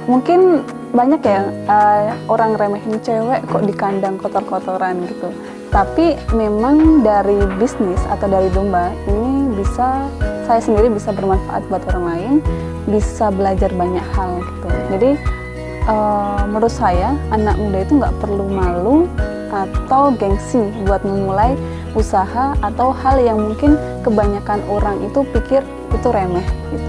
Mungkin banyak ya orang remehin cewek kok di kandang kotor-kotoran gitu. Tapi memang dari bisnis atau dari domba ini saya sendiri bisa bermanfaat buat orang lain, bisa belajar banyak hal gitu. Jadi menurut saya anak muda itu nggak perlu malu atau gengsi buat memulai usaha atau hal yang mungkin kebanyakan orang itu pikir itu remeh gitu.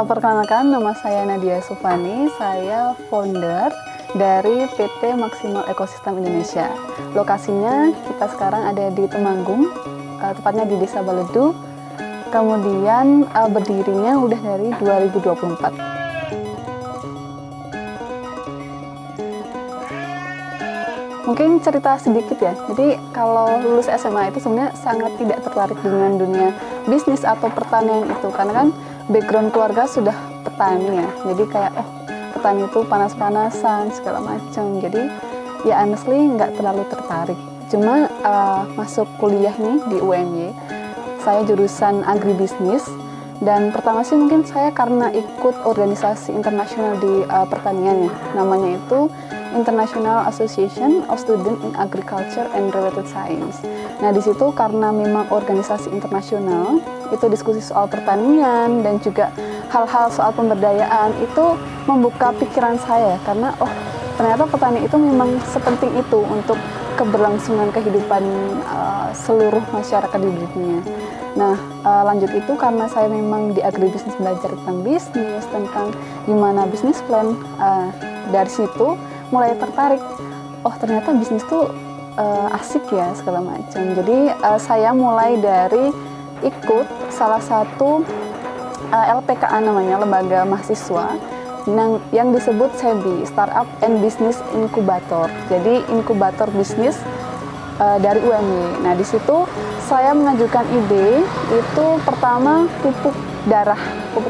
Perkenalkan, nama saya Nadia Sufani, saya founder dari PT Maksimal Ekosistem Indonesia. Lokasinya kita sekarang ada di Temanggung, tepatnya di Desa Baledu. Kemudian berdirinya udah dari 2024. Mungkin cerita sedikit ya. Jadi kalau lulus SMA itu sebenarnya sangat tidak tertarik dengan dunia bisnis atau pertanian itu, karena kan background keluarga sudah petani ya. Jadi kayak petani itu panas-panasan segala macam. Jadi ya honestly nggak terlalu tertarik. Cuma masuk kuliah nih di UMY, saya jurusan agribisnis. Dan pertama sih mungkin saya karena ikut organisasi internasional di pertanian ya. Namanya itu International Association of Students in Agriculture and Related Science. Nah di situ karena memang organisasi internasional, itu diskusi soal pertanian dan juga hal-hal soal pemberdayaan itu membuka pikiran saya, karena ternyata petani itu memang sepenting itu untuk keberlangsungan kehidupan seluruh masyarakat di dunia. Nah lanjut itu karena saya memang di agribisnis belajar tentang bisnis, tentang gimana bisnis plan, dari situ mulai tertarik, ternyata bisnis tuh asik ya segala macam. Jadi saya mulai dari ikut salah satu LPKA namanya, lembaga mahasiswa yang disebut SEBI, Startup and Business Incubator. Jadi inkubator bisnis dari UMY. Nah di situ saya mengajukan ide itu pertama pupuk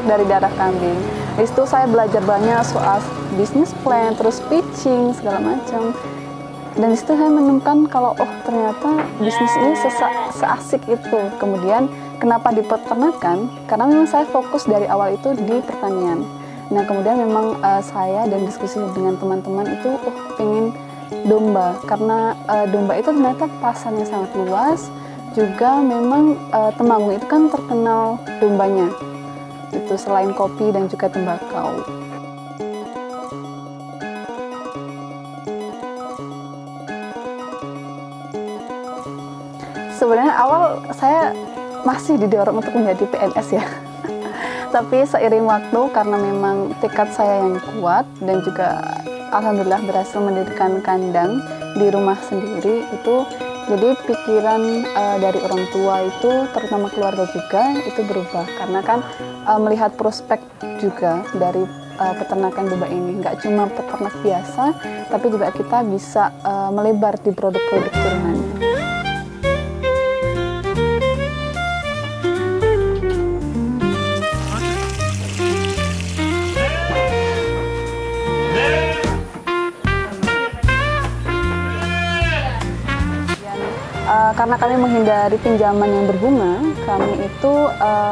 dari darah kambing. Di situ saya belajar banyak soal bisnis plan, terus pitching segala macam. Dan di situ saya menemukan kalau ternyata bisnis ini seasik itu. Kemudian kenapa di peternakan? Karena memang saya fokus dari awal itu di pertanian. Nah kemudian memang saya dan diskusi dengan teman-teman itu pengen domba, karena domba itu ternyata pasarnya sangat luas. Juga memang Temanggung itu kan terkenal dombanya. Itu selain kopi dan juga tembakau. Sebenarnya awal saya masih didorong untuk menjadi PNS ya. Tapi seiring waktu karena memang tekad saya yang kuat dan juga alhamdulillah berhasil mendirikan kandang di rumah sendiri itu, jadi pikiran dari orang tua itu, terutama keluarga juga, itu berubah. Karena kan melihat prospek juga dari peternakan domba ini. Nggak cuma peternak biasa, tapi juga kita bisa melebar di produk-produk turunannya. Karena kami menghindari pinjaman yang berbunga, kami itu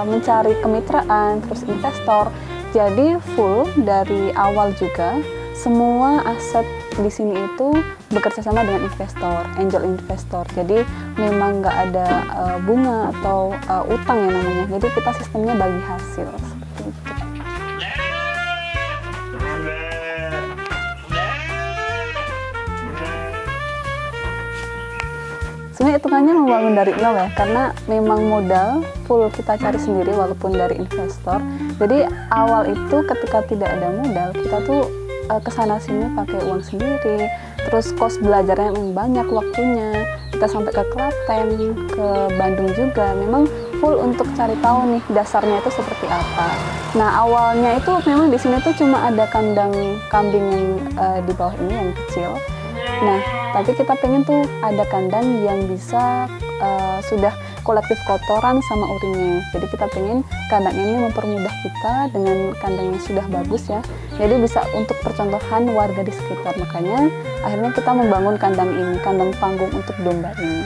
mencari kemitraan, terus investor. Jadi full dari awal juga, semua aset di sini itu bekerja sama dengan investor, angel investor. Jadi memang nggak ada bunga atau utang ya namanya. Jadi kita sistemnya bagi hasil seperti itu. Sebenarnya hitungannya membangun dari nol ya, karena memang modal full kita cari sendiri walaupun dari investor. Jadi awal itu ketika tidak ada modal, kita tuh kesana sini pakai uang sendiri, terus kos belajarnya yang banyak waktunya. Kita sampai ke Klaten, ke Bandung juga, memang full untuk cari tahu nih dasarnya itu seperti apa. Nah awalnya itu memang di sini tuh cuma ada kandang kambing yang di bawah ini yang kecil. Nah tapi kita pengen tuh ada kandang yang bisa sudah kolektif kotoran sama urinnya. Jadi kita pengen kandang ini mempermudah kita dengan kandang yang sudah bagus ya. Jadi bisa untuk percontohan warga di sekitar. Makanya akhirnya kita membangun kandang ini, kandang panggung untuk domba ini.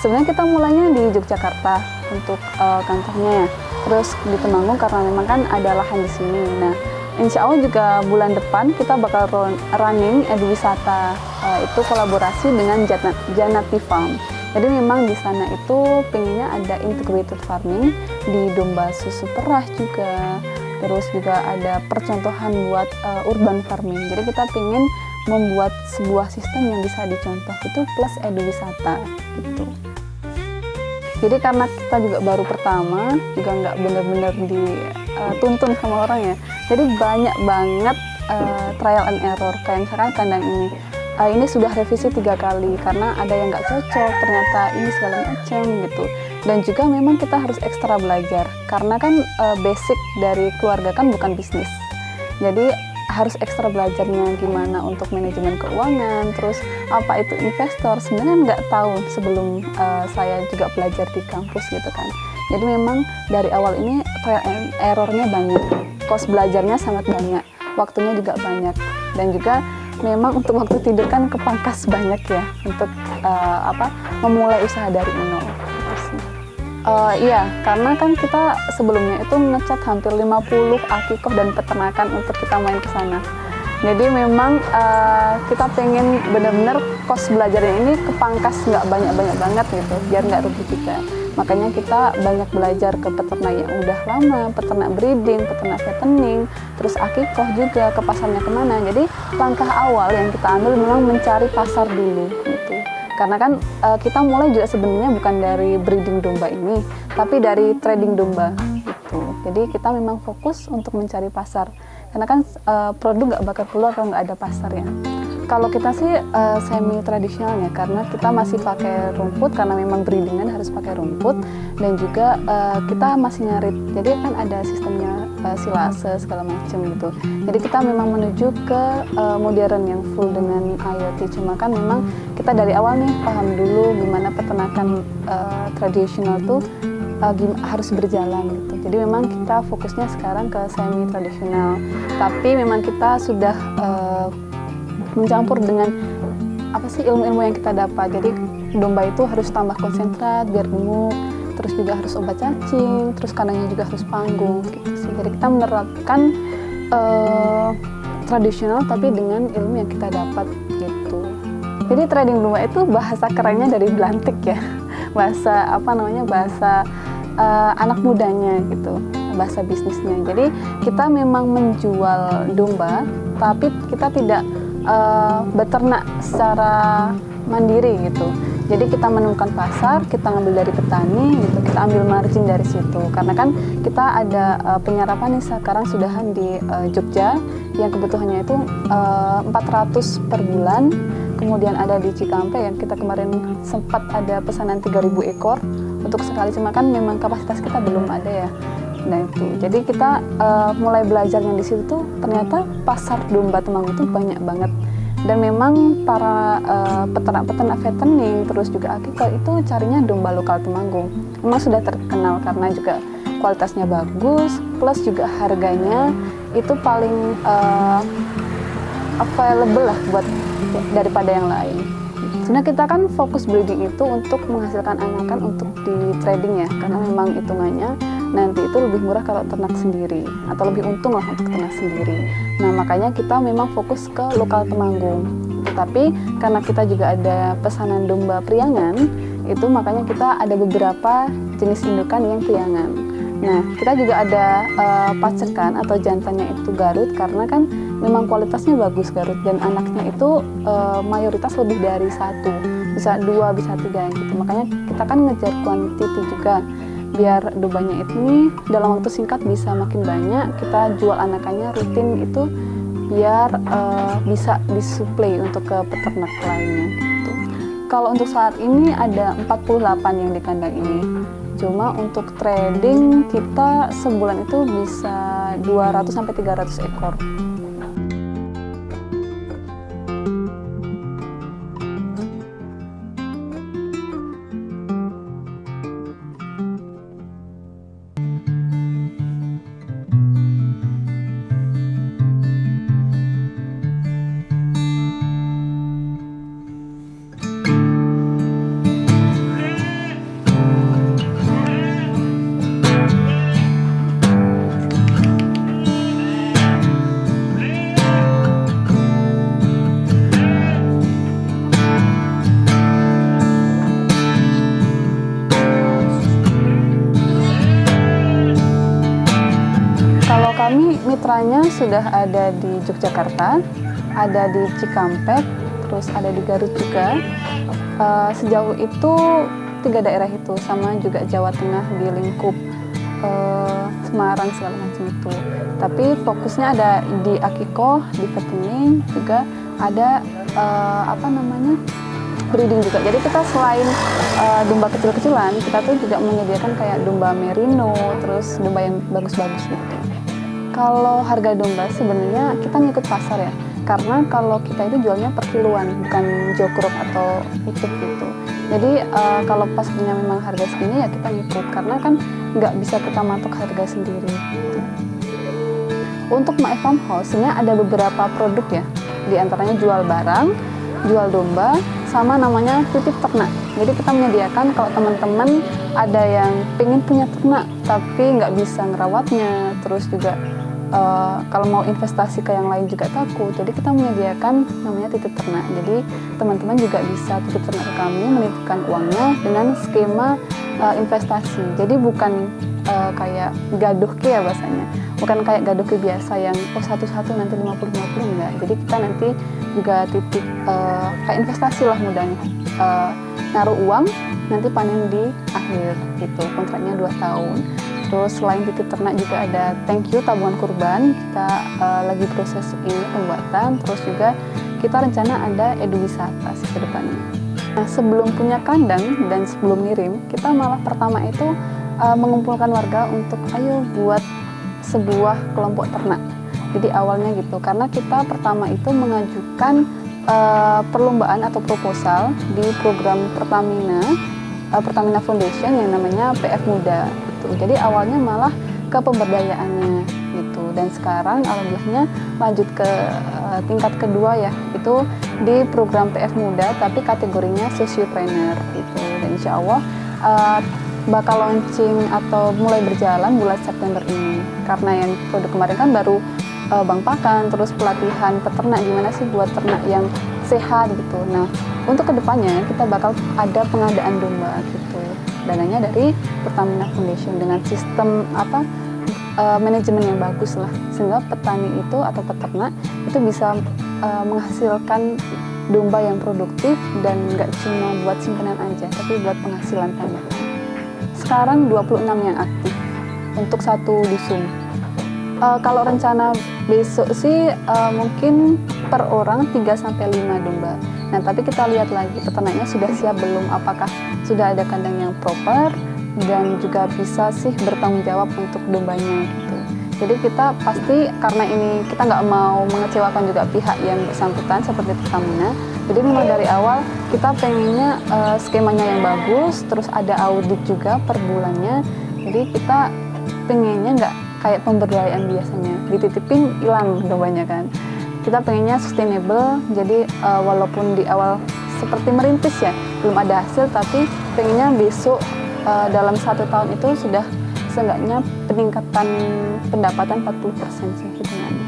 Sebenarnya kita mulainya di Yogyakarta untuk kantornya ya. Terus di Temanggung karena memang kan ada lahan di sini. Nah, insya Allah juga bulan depan kita bakal running eduwisata, itu kolaborasi dengan Janati Farm. Jadi memang di sana itu pengennya ada integrated farming di domba susu perah juga, terus juga ada percontohan buat urban farming. Jadi kita pengen membuat sebuah sistem yang bisa dicontoh itu plus eduwisata gitu. Jadi karena kita juga baru pertama, juga nggak benar-benar dituntun sama orang ya. Jadi banyak banget trial and error. Kayak misalkan kandang ini sudah revisi 3 kali karena ada yang nggak cocok, ternyata ini segala macam gitu. Dan juga memang kita harus ekstra belajar karena kan basic dari keluarga kan bukan bisnis. Jadi harus ekstra belajarnya gimana untuk manajemen keuangan, terus apa itu investor, sebenarnya nggak tahu sebelum saya juga belajar di kampus gitu kan. Jadi memang dari awal ini trial and errornya banyak, cost belajarnya sangat banyak, waktunya juga banyak, dan juga memang untuk waktu tidur kan kepangkas banyak ya untuk memulai usaha dari nol. Iya, karena kan kita sebelumnya itu ngecat hampir 50 akikoh dan peternakan untuk kita main ke sana. Jadi memang kita pengen benar-benar kos belajarnya ini kepangkas, nggak banyak-banyak banget gitu, biar nggak rugi juga. Makanya kita banyak belajar ke peternak yang udah lama, peternak breeding, peternak fattening, terus akikoh juga, ke pasarnya kemana. Jadi langkah awal yang kita ambil memang mencari pasar dulu gitu. Karena kan kita mulai juga sebenarnya bukan dari breeding domba ini, tapi dari trading domba gitu. Jadi kita memang fokus untuk mencari pasar. Karena kan produk nggak bakal keluar kalau nggak ada pasar ya. Kalau kita sih semi tradisionalnya, karena kita masih pakai rumput, karena memang breedingan harus pakai rumput, dan juga kita masih ngarit. Jadi kan ada sistemnya silase segala macam gitu. Jadi kita memang menuju ke modern yang full dengan IoT. Cuma kan memang kita dari awal nih paham dulu gimana peternakan tradisional tuh harus berjalan gitu. Jadi memang kita fokusnya sekarang ke semi tradisional. Tapi memang kita sudah mencampur dengan ilmu-ilmu yang kita dapat. Jadi domba itu harus tambah konsentrat biar gemuk, terus juga harus obat cacing, terus kandangnya juga harus panggung gitu sih. Jadi kita menerapkan tradisional tapi dengan ilmu yang kita dapat gitu. Jadi trading domba itu bahasa kerennya dari Belantik ya, bahasa bahasa anak mudanya gitu, bahasa bisnisnya. Jadi kita memang menjual domba, tapi kita tidak beternak secara mandiri gitu. Jadi kita menemukan pasar, kita ngambil dari petani gitu, kita ambil margin dari situ. Karena kan kita ada penyerapan nih sekarang sudahan di Jogja yang kebutuhannya itu 400 per bulan. Kemudian ada di Cikampek yang kita kemarin sempat ada pesanan 3.000 ekor untuk sekali, cuma kan memang kapasitas kita belum ada ya. Nah itu, jadi kita mulai belajarnya di situ tuh ternyata pasar domba Temanggung itu banyak banget. Dan memang para peternak-peternak fattening terus juga akikoh itu carinya domba lokal Temanggung. Memang sudah terkenal karena juga kualitasnya bagus, plus juga harganya itu paling available lah buat daripada yang lain. Sebenarnya kita kan fokus breeding itu untuk menghasilkan anakan untuk di trading ya, karena memang hitungannya nanti itu lebih murah kalau ternak sendiri atau lebih untung lah untuk ternak sendiri. Nah makanya kita memang fokus ke lokal Temanggung. Tetapi karena kita juga ada pesanan domba priangan, itu makanya kita ada beberapa jenis indukan yang priangan. Nah kita juga ada pacekan atau jantannya itu Garut, karena kan memang kualitasnya bagus Garut, dan anaknya itu mayoritas lebih dari 1, bisa 2, bisa 3 gitu. Makanya kita kan ngejar quantity juga, biar dombanya ini dalam waktu singkat bisa makin banyak. Kita jual anakannya rutin itu biar bisa disuplai untuk ke peternak lainnya gitu. Kalau untuk saat ini ada 48 yang di kandang ini. Cuma untuk trading kita sebulan itu bisa 200 sampai 300 ekor. Kalau kami mitranya sudah ada di Yogyakarta, ada di Cikampek, terus ada di Garut juga. Sejauh itu 3 daerah itu, sama juga Jawa Tengah di lingkup Semarang segala macam itu. Tapi fokusnya ada di Akiko, di fattening, juga ada breeding juga. Jadi kita selain domba kecil-kecilan, kita tuh juga menyediakan kayak domba merino, terus domba yang bagus-bagus gitu. Kalau harga domba sebenarnya kita ngikut pasar ya, karena kalau kita itu jualnya per kiloan, bukan jokrok atau utuh gitu. Jadi kalau pasarnya memang harga segini ya kita ngikut, karena kan nggak bisa kita matok harga sendiri gitu. Untuk My Farm House sebenarnya ada beberapa produk ya, di antaranya jual barang, jual domba, sama namanya titip ternak. Jadi kita menyediakan kalau teman-teman ada yang pengen punya ternak tapi nggak bisa ngerawatnya, terus juga kalau mau investasi ke yang lain juga takut, jadi kita menyediakan namanya titip ternak. Jadi teman-teman juga bisa titip ternak ke kami, menitipkan uangnya dengan skema investasi. Jadi bukan kayak gaduhke ya bahasanya, bukan kayak gaduhke biasa yang satu-satu nanti 50-50, enggak. Jadi kita nanti juga titip kayak investasi lah mudahnya, naruh uang nanti panen di akhir gitu, kontraknya 2 tahun. Terus selain titip ternak juga ada thank you tabungan kurban, kita lagi proses ini pembuatan. Terus juga kita rencana ada eduwisata ke depannya. Nah, sebelum punya kandang dan sebelum ngirim, kita malah pertama itu mengumpulkan warga untuk ayo buat sebuah kelompok ternak. Jadi awalnya gitu, karena kita pertama itu mengajukan perlombaan atau proposal di program Pertamina Foundation yang namanya PF Muda. Jadi awalnya malah ke pemberdayaannya gitu, dan sekarang alhamdulillahnya lanjut ke tingkat kedua ya, itu di program PF Muda tapi kategorinya sociopreneur gitu. Dan insya Allah bakal launching atau mulai berjalan bulan September ini, karena yang produk kemarin kan baru Bang Pakan, terus pelatihan peternak gimana sih buat ternak yang sehat gitu. Nah untuk kedepannya kita bakal ada pengadaan domba gitu, dananya dari Pertamina Foundation dengan sistem manajemen yang bagus lah, sehingga petani itu atau peternak itu bisa menghasilkan domba yang produktif dan nggak cuma buat simpanan aja, tapi buat penghasilan tambahan. Sekarang 26 yang aktif untuk satu dusun. Kalau rencana besok sih mungkin per orang 3-5 domba. Nah tapi kita lihat lagi peternaknya sudah siap belum, apakah sudah ada kandang yang proper dan juga bisa sih bertanggung jawab untuk dombanya gitu. Jadi kita pasti, karena ini kita nggak mau mengecewakan juga pihak yang bersangkutan seperti Pertamina, jadi memang dari awal kita pengennya skemanya yang bagus, terus ada audit juga per bulannya. Jadi kita pengennya nggak kayak pemberdayaan biasanya, dititipin hilang dombanya kan. Kita pengennya sustainable, jadi walaupun di awal seperti merintis ya, belum ada hasil, tapi pengennya besok dalam 1 tahun itu sudah seenggaknya peningkatan pendapatan 40% sih hitungannya.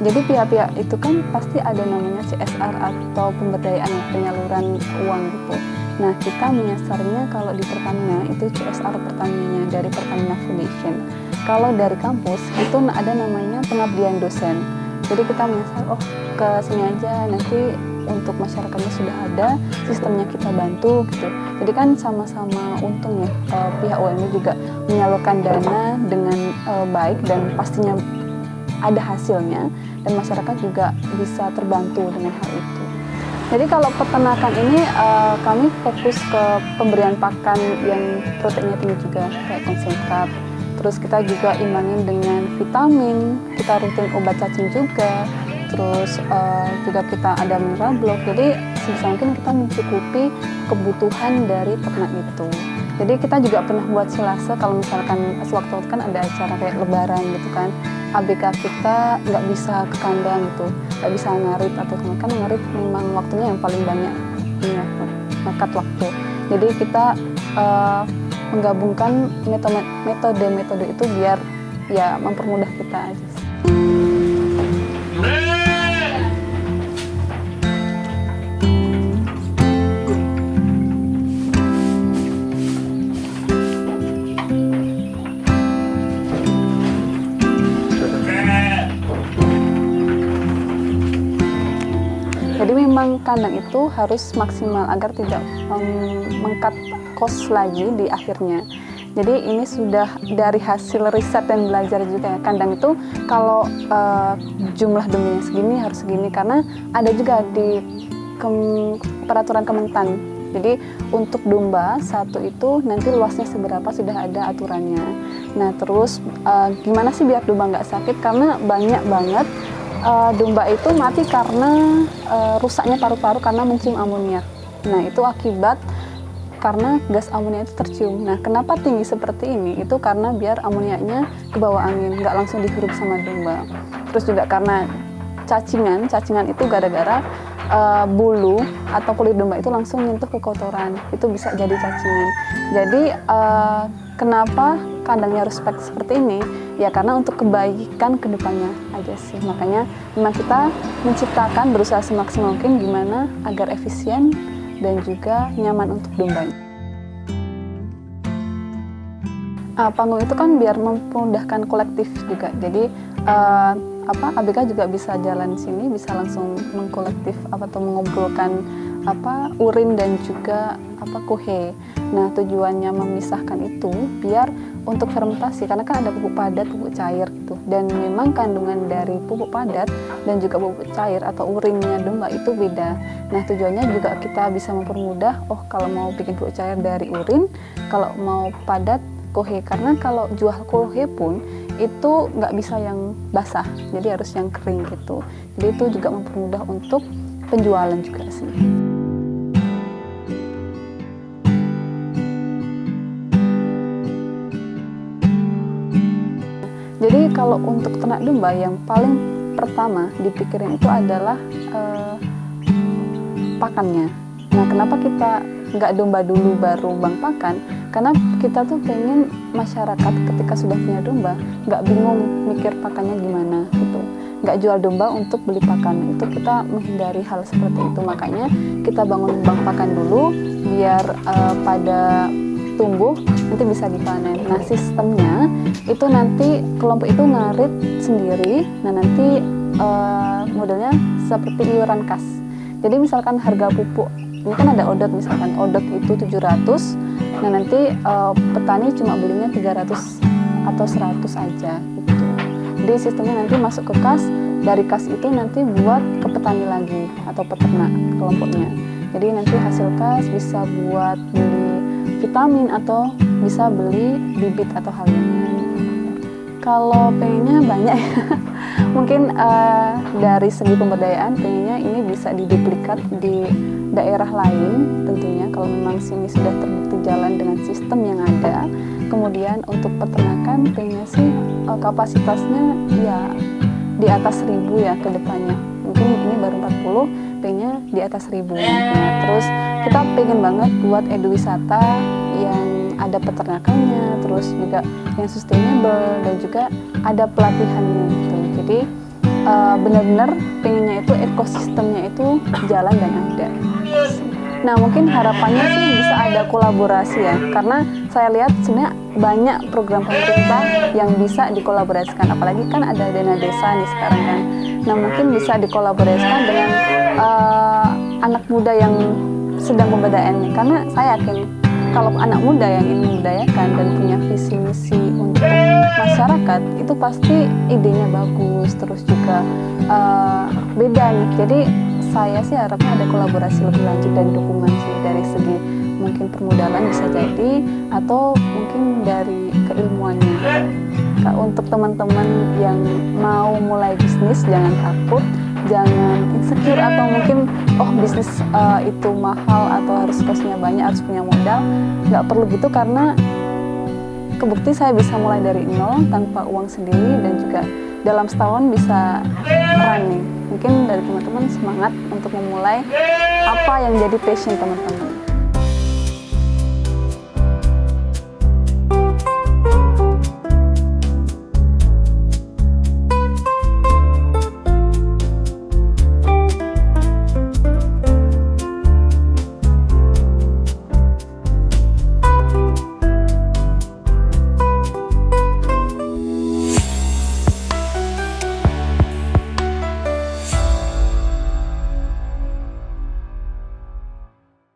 Jadi pihak-pihak itu kan pasti ada namanya CSR atau pemberdayaan, penyaluran uang gitu. Nah kita menyasarnya kalau di Pertamina itu CSR Pertamina dari Pertamina Foundation. Kalau dari kampus itu ada namanya pengabdian dosen. Jadi kita menyasar, ke sini aja, nanti untuk masyarakatnya sudah ada, sistemnya kita bantu gitu. Jadi kan sama-sama untung ya, pihak UMI juga menyalurkan dana dengan baik dan pastinya ada hasilnya, dan masyarakat juga bisa terbantu dengan hal itu. Jadi kalau peternakan ini kami fokus ke pemberian pakan yang proteinnya tinggi juga, kayak konsentrat. Terus kita juga imbangin dengan vitamin, kita rutin obat cacing juga. Terus juga kita ada mineral block. Jadi sebisa mungkin kita mencukupi kebutuhan dari ternak itu. Jadi kita juga pernah buat selasa kalau misalkan sewaktu-waktu kan ada acara kayak lebaran gitu kan, ABK kita nggak bisa ke kandang gitu, nggak bisa ngarit atau kan ngarit memang waktunya yang paling banyak ya, makat waktu. Jadi kita menggabungkan metode-metode itu biar ya mempermudah kita aja sih. Jadi memang kandang itu harus maksimal agar tidak mengkat kos lagi di akhirnya. Jadi ini sudah dari hasil riset dan belajar juga ya. Kandang itu kalau jumlah domba segini harus segini, karena ada juga di peraturan Kementan. Jadi untuk domba satu itu nanti luasnya seberapa sudah ada aturannya. Nah terus gimana sih biar domba nggak sakit, karena banyak banget domba itu mati karena rusaknya paru-paru karena mencium amoniak. Nah itu akibat karena gas amonia itu tercium. Nah kenapa tinggi seperti ini? Itu karena biar amoniaknya ke bawah angin, nggak langsung dihirup sama domba. Terus juga karena cacingan itu gara-gara bulu atau kulit domba itu langsung nyentuh ke kotoran, itu bisa jadi cacingan. Jadi kenapa kandangnya harus seperti ini? Ya karena untuk kebaikan kedepannya aja sih. Makanya memang kita menciptakan, berusaha semaksimal mungkin gimana agar efisien dan juga nyaman untuk dombanya. Panggung itu kan biar memudahkan kolektif juga. Jadi ABK juga bisa jalan sini, bisa langsung mengkolektif atau mengumpulkan urin dan juga kuhe. Nah tujuannya memisahkan itu biar untuk fermentasi, karena kan ada pupuk padat, pupuk cair gitu. Dan memang kandungan dari pupuk padat dan juga pupuk cair atau urinnya domba itu beda. Nah tujuannya juga kita bisa mempermudah, kalau mau bikin pupuk cair dari urin, kalau mau padat kohe. Karena kalau jual kohe pun itu nggak bisa yang basah, jadi harus yang kering gitu. Jadi itu juga mempermudah untuk penjualan juga sih. Jadi kalau untuk ternak domba yang paling pertama dipikirin itu adalah pakannya. Nah kenapa kita nggak domba dulu baru bang pakan? Karena kita tuh pengen masyarakat ketika sudah punya domba nggak bingung mikir pakannya gimana gitu. Nggak jual domba untuk beli pakan, itu kita menghindari hal seperti itu. Makanya kita bangun bank pakan dulu biar pada tumbuh nanti bisa dipanen. Nah sistemnya itu nanti kelompok itu ngarit sendiri. Nah nanti modelnya seperti iuran kas. Jadi misalkan harga pupuk ini kan ada odot, misalkan odot itu 700, nah nanti petani cuma belinya 300 atau 100 aja gitu. Jadi sistemnya nanti masuk ke kas, dari kas itu nanti buat ke petani lagi atau peternak kelompoknya. Jadi nanti hasil kas bisa buat beli vitamin atau bisa beli bibit atau hal yang lain. Kalau pengennya banyak ya. Mungkin dari segi pemberdayaan pengennya ini bisa diduplikat di daerah lain tentunya, kalau memang sini sudah terbukti jalan dengan sistem yang ada. Kemudian untuk peternakan pengennya sih kapasitasnya ya di atas 1000 ya ke depannya. Mungkin ini baru 40, pengennya di atas 1000. Nah, terus kita pengen banget buat eduwisata yang ada peternakannya, terus juga yang sustainable dan juga ada pelatihannya gitu. Jadi benar-benar pengennya itu ekosistemnya itu jalan dan ada. Nah mungkin harapannya sih bisa ada kolaborasi ya, karena saya lihat sebenarnya banyak program pemerintah yang bisa dikolaborasikan, apalagi kan ada dana desa nih sekarang kan. Nah mungkin bisa dikolaborasikan dengan anak muda yang sedang pemberdayaan, karena saya yakin kalau anak muda yang ingin memberdayakan dan punya visi misi untuk masyarakat itu pasti idenya bagus, terus juga beda nih. Jadi saya sih harapnya ada kolaborasi lebih lanjut dan dukungan sih, dari segi mungkin permodalan bisa jadi, atau mungkin dari keilmuannya. Kak, untuk teman-teman yang mau mulai bisnis, jangan takut, jangan insecure atau mungkin bisnis itu mahal atau harus costnya banyak, harus punya modal. Nggak perlu gitu, karena kebukti saya bisa mulai dari nol tanpa uang sendiri, dan juga dalam setahun bisa running. Mungkin dari teman-teman semangat untuk memulai apa yang jadi passion teman-teman.